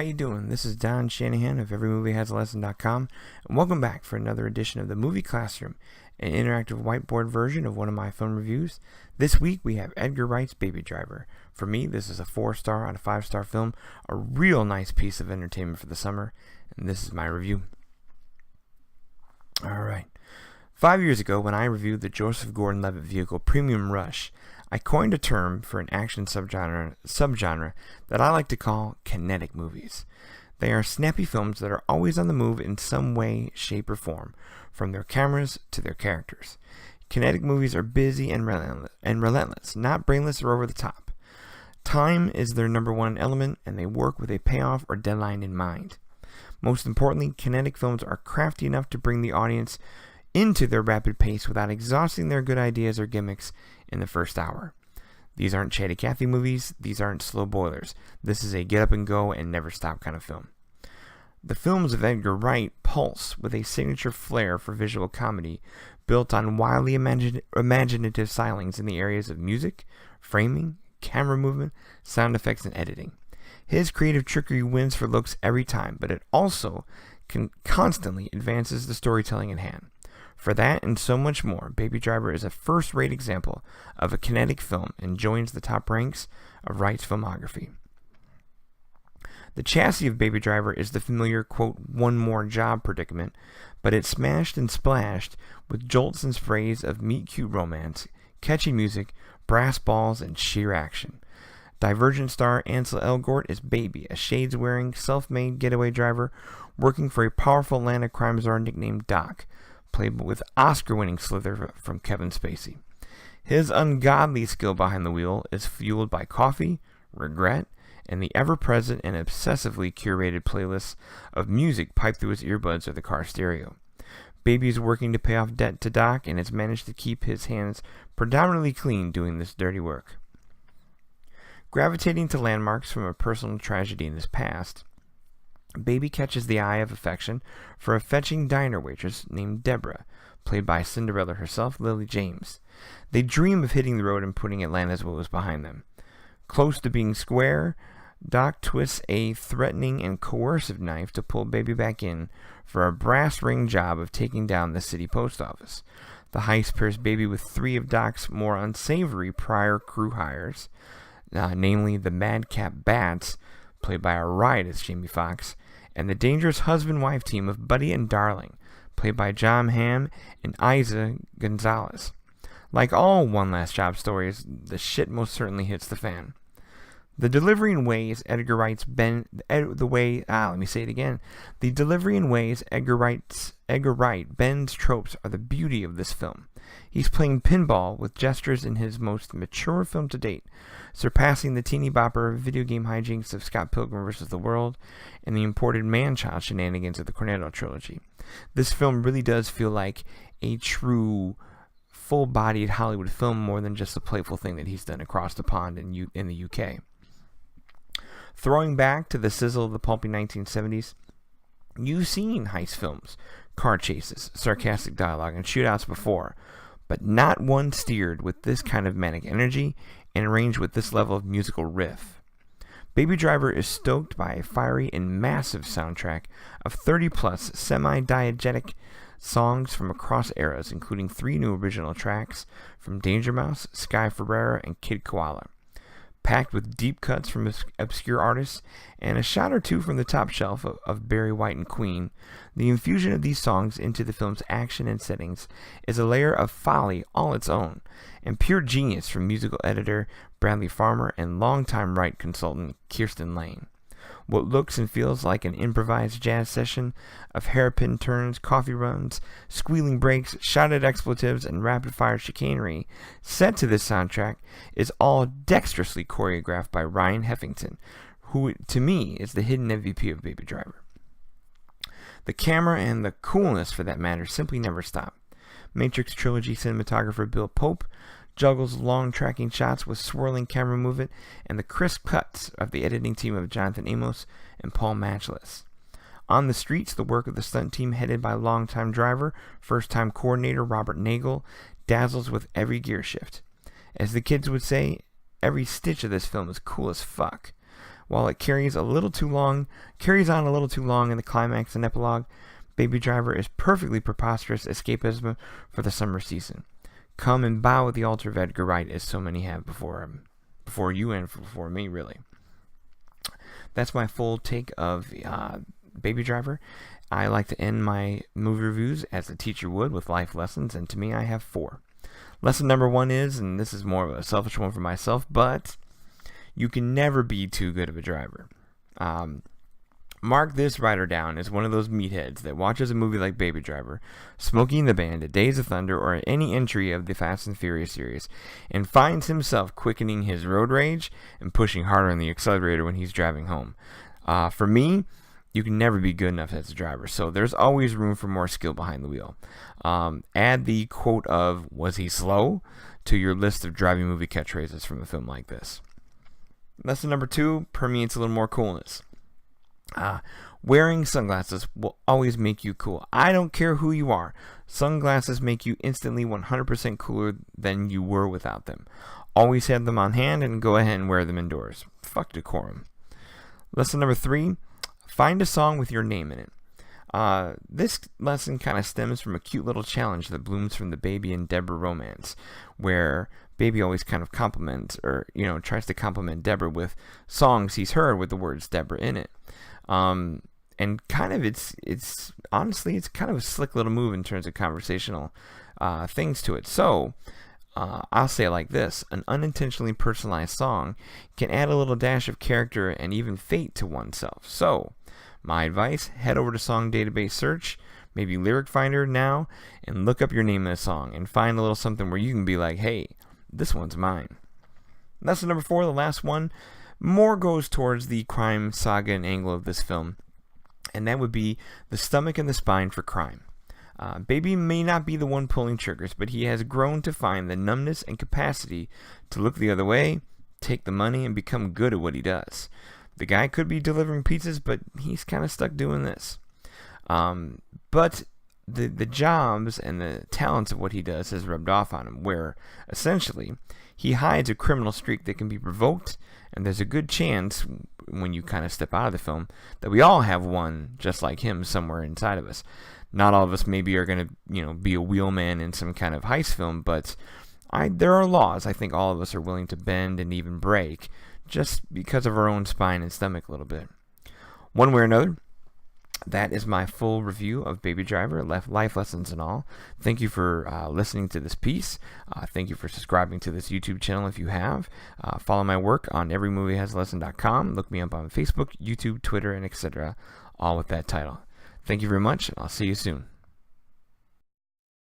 you doing? This is Don Shanahan of EveryMovieHasALesson.com, and welcome back for another edition of the Movie Classroom, an interactive whiteboard version of one of my film reviews. This week we have Edgar Wright's Baby Driver. For me, this is a 4-star out of 5-star film, a real nice piece of entertainment for the summer, and this is my review. Alright. 5 years ago, when I reviewed the Joseph Gordon-Levitt vehicle Premium Rush, I coined a term for an action subgenre that I like to call kinetic movies. They are snappy films that are always on the move in some way, shape, or form, from their cameras to their characters. Kinetic movies are busy and relentless, not brainless or over the top. Time is their number one element, and they work with a payoff or deadline in mind. Most importantly, kinetic films are crafty enough to bring the audience into their rapid pace without exhausting their good ideas or gimmicks in the first hour. These aren't Chatty Cathy movies, these aren't slow boilers. This is a get up and go and never stop kind of film. The films of Edgar Wright pulse with a signature flair for visual comedy built on wildly imaginative stylings in the areas of music, framing, camera movement, sound effects, and editing. His creative trickery wins for looks every time, but it also constantly advances the storytelling at hand. For that and so much more, Baby Driver is a first-rate example of a kinetic film and joins the top ranks of Wright's filmography. The chassis of Baby Driver is the familiar, quote, one more job predicament, but it's smashed and splashed with jolts and sprays of meet-cute romance, catchy music, brass balls, and sheer action. Divergent star Ansel Elgort is Baby, a shades-wearing, self-made getaway driver working for a powerful Atlanta crime czar nicknamed Doc, played with Oscar-winning Slither from Kevin Spacey. His ungodly skill behind the wheel is fueled by coffee, regret, and the ever-present and obsessively curated playlists of music piped through his earbuds or the car stereo. Baby is working to pay off debt to Doc and has managed to keep his hands predominantly clean doing this dirty work. Gravitating to landmarks from a personal tragedy in his past, Baby catches the eye of affection for a fetching diner waitress named Deborah, played by Cinderella herself, Lily James. They dream of hitting the road and putting Atlanta's woes behind them. Close to being square, Doc twists a threatening and coercive knife to pull Baby back in for a brass ring job of taking down the city post office. The heist pairs Baby with 3 of Doc's more unsavory prior crew hires, namely the Madcap Bats, played by a riotous Jamie Foxx, and the dangerous husband-wife team of Buddy and Darling, played by John Hamm and Isa Gonzalez. Like all One Last Job stories, the shit most certainly hits the fan. The delivery and ways Edgar Wright bends tropes are the beauty of this film. He's playing pinball with gestures in his most mature film to date, surpassing the teeny bopper video game hijinks of Scott Pilgrim vs. the World and the imported man-child shenanigans of the Cornetto trilogy. This film really does feel like a true, full-bodied Hollywood film more than just a playful thing that he's done across the pond in the UK. Throwing back to the sizzle of the pulpy 1970s, you've seen heist films, car chases, sarcastic dialogue, and shootouts before, but not one steered with this kind of manic energy and arranged with this level of musical riff. Baby Driver is stoked by a fiery and massive soundtrack of 30-plus semi-diegetic songs from across eras, including 3 new original tracks from Danger Mouse, Sky Ferreira, and Kid Koala. Packed with deep cuts from obscure artists and a shot or two from the top shelf of Barry White and Queen, the infusion of these songs into the film's action and settings is a layer of folly all its own, and pure genius from musical editor Bradley Farmer and longtime Wright consultant Kirsten Lane. What looks and feels like an improvised jazz session of hairpin turns, coffee runs, squealing breaks, shouted expletives, and rapid-fire chicanery set to this soundtrack is all dexterously choreographed by Ryan Heffington, who, to me, is the hidden MVP of Baby Driver. The camera and the coolness, for that matter, simply never stop. Matrix Trilogy cinematographer Bill Pope juggles long tracking shots with swirling camera movement and the crisp cuts of the editing team of Jonathan Amos and Paul Matchless. On the streets, the work of the stunt team headed by longtime driver, first-time coordinator Robert Nagel dazzles with every gear shift. As the kids would say, every stitch of this film is cool as fuck. While it carries on a little too long in the climax and epilogue, Baby Driver is perfectly preposterous escapism for the summer season. Come and bow at the altar of Edgar Wright, as so many have before you and before me, really. That's my full take of Baby Driver. I like to end my movie reviews as a teacher would, with life lessons, and to me I have 4. Lesson number 1 is, and this is more of a selfish one for myself, but you can never be too good of a driver. Mark this writer down as one of those meatheads that watches a movie like Baby Driver, Smokey and the Bandit, Days of Thunder, or any entry of the Fast and Furious series, and finds himself quickening his road rage and pushing harder on the accelerator when he's driving home. For me, you can never be good enough as a driver, so there's always room for more skill behind the wheel. Add the quote of, "Was he slow?" to your list of driving movie catchphrases from a film like this. Lesson number 2 permeates a little more coolness. Wearing sunglasses will always make you cool. I don't care who you are. Sunglasses make you instantly 100% cooler than you were without them. Always have them on hand and go ahead and wear them indoors. Fuck decorum. Lesson number 3, find a song with your name in it. This lesson kind of stems from a cute little challenge that blooms from the Baby and Deborah romance, where Baby always kind of tries to compliment Deborah with songs he's heard with the words Deborah in it. And kind of it's honestly kind of a slick little move in terms of conversational things to it. So I'll say it like this: an unintentionally personalized song can add a little dash of character and even fate to oneself. So my advice: head over to Song Database Search, maybe Lyric Finder now, and look up your name in a song and find a little something where you can be like, hey, this one's mine. Lesson number 4, the last one, more goes towards the crime saga and angle of this film, and that would be the stomach and the spine for crime. Baby may not be the one pulling triggers, but he has grown to find the numbness and capacity to look the other way, take the money, and become good at what he does. The guy could be delivering pizzas, but he's kind of stuck doing this. But the jobs and the talents of what he does has rubbed off on him, where essentially he hides a criminal streak that can be provoked, and there's a good chance, when you kind of step out of the film, that we all have one just like him somewhere inside of us. Not all of us maybe are going to, be a wheelman in some kind of heist film, but there are laws I think all of us are willing to bend and even break just because of our own spine and stomach a little bit. One way or another, that is my full review of Baby Driver, life lessons and all. Thank you for listening to this piece. Thank you for subscribing to this YouTube channel if you have. Follow my work on everymoviehasLesson.com. Look me up on Facebook, YouTube, Twitter, and etc., all with that title. Thank you very much, and I'll see you soon.